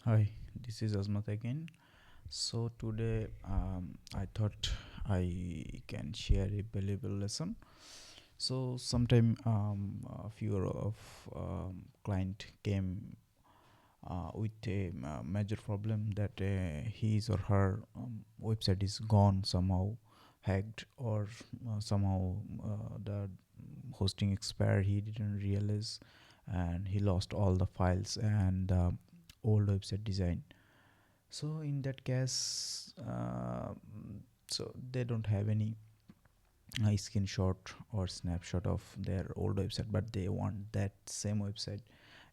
Hi, this is Azmat again. So today I thought I can share a valuable lesson. So sometime a few of client came with a major problem that his or her website is gone somehow, hacked, or somehow the hosting expired. He didn't realize, and he lost all the files and old website design. So in that case, so they don't have any screenshot or snapshot of their old website, but they want that same website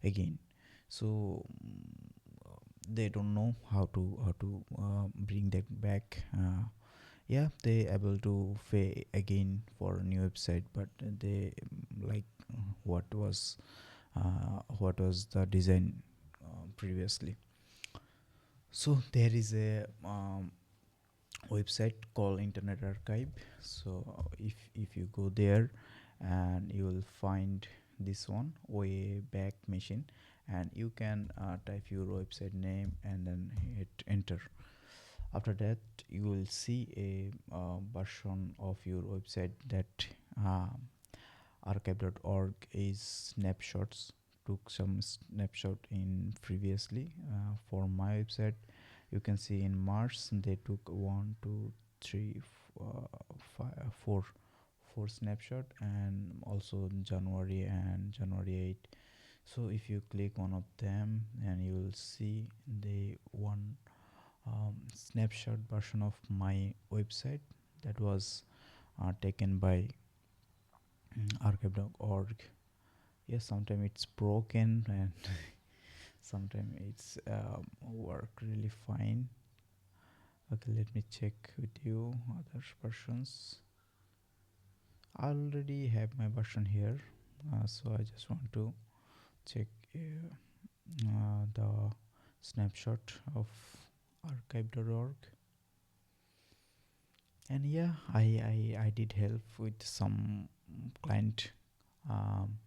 again. So they don't know how to bring that back. Yeah, they able to pay again for a new website, but they like what was the design previously. So there is a website called Internet Archive. So if you go there, and you will find this one way back machine, and you can type your website name and then hit enter. After that, you will see a version of your website that uh, archive.org is snapshots. Took some snapshot in previously for my website. You can see in March they took one, two, three, five, four snapshot, and also January and January 8. So if you click one of them, and you will see the one snapshot version of my website that was taken by archive.org. Yes, sometimes it's broken and sometimes it's work really fine. Okay, let me check with you other versions. I already have my version here, so I just want to check the snapshot of archive.org. And yeah, I did help with some client um,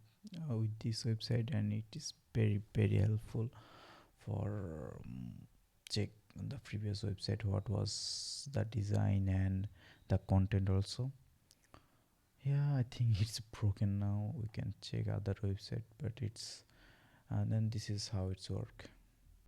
with this website, and it is very helpful for check the previous website what was the design and the content also. Yeah, I think it's broken now. We can check other website, but it's and then this is how it's work.